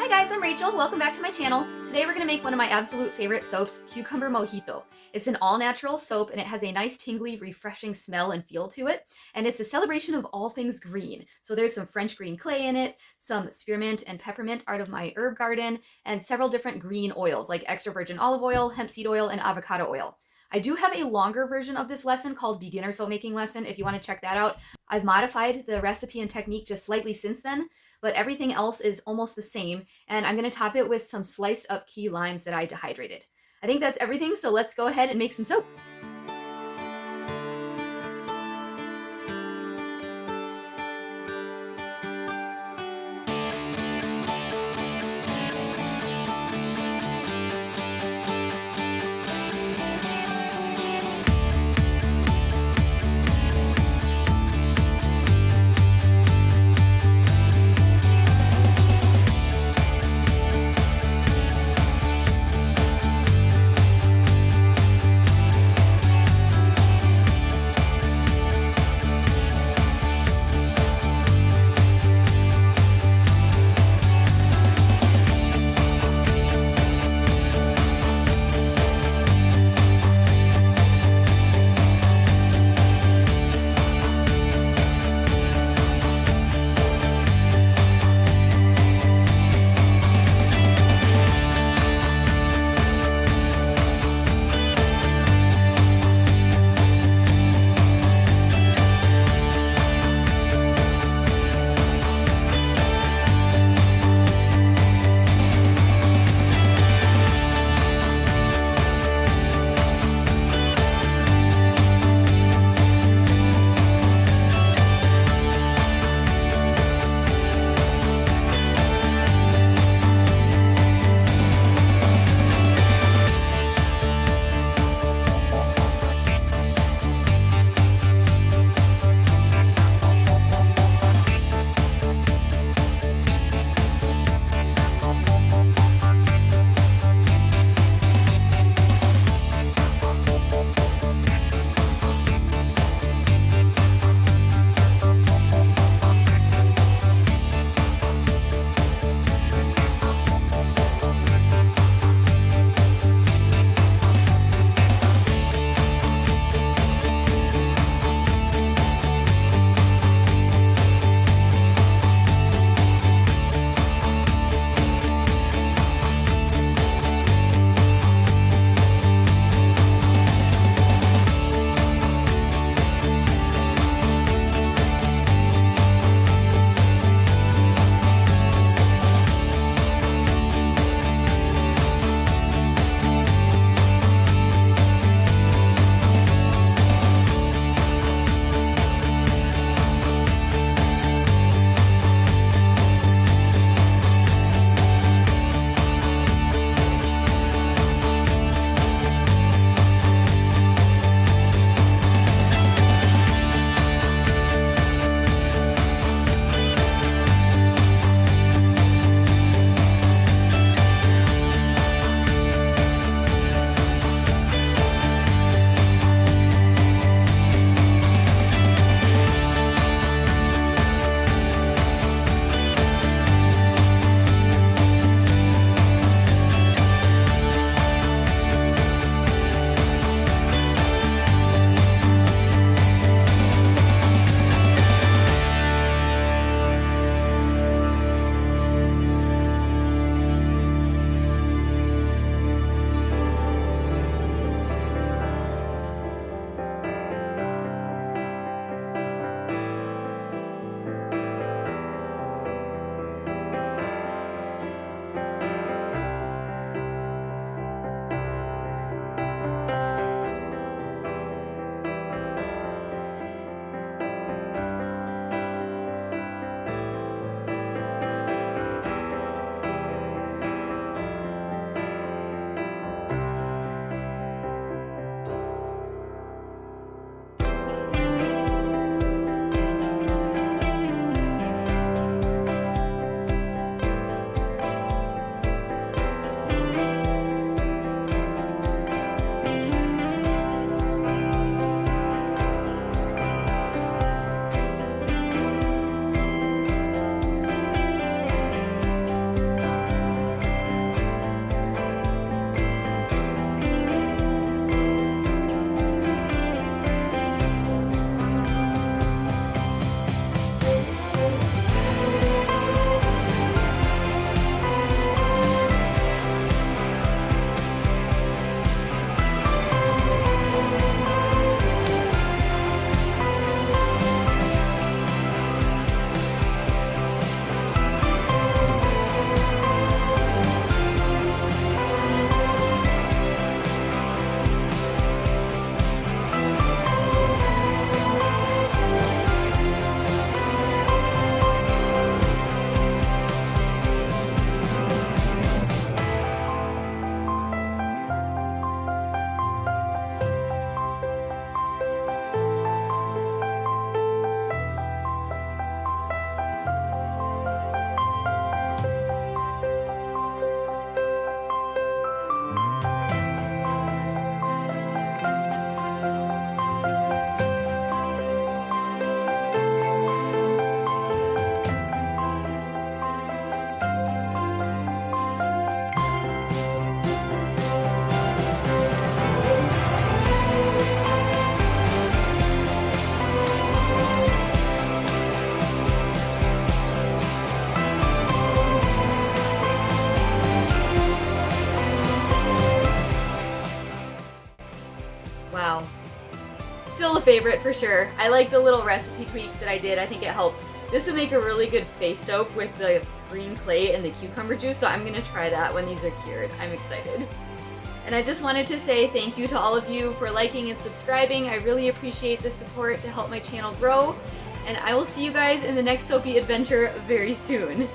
Hi guys, I'm Rachel. Welcome back to my channel. Today we're going to make one of my absolute favorite soaps, Cucumber Mojito. It's an all-natural soap and it has a nice tingly, refreshing smell and feel to it. And it's a celebration of all things green. So there's some French green clay in it, some spearmint and peppermint out of my herb garden, and several different green oils like extra virgin olive oil, hemp seed oil, and avocado oil. I do have a longer version of this lesson called Beginner Soap Making Lesson if you want to check that out. I've modified the recipe and technique just slightly since then, but everything else is almost the same. And I'm going to top it with some sliced up key limes that I dehydrated. I think that's everything, so let's go ahead and make some soap. favorite for sure. I like the little recipe tweaks that I did. I think it helped. This would make a really good face soap with the green clay and the cucumber juice, so I'm gonna try that when these are cured. I'm excited. And I just wanted to say thank you to all of you for liking and subscribing. I really appreciate the support to help my channel grow. And I will see you guys in the next soapy adventure very soon.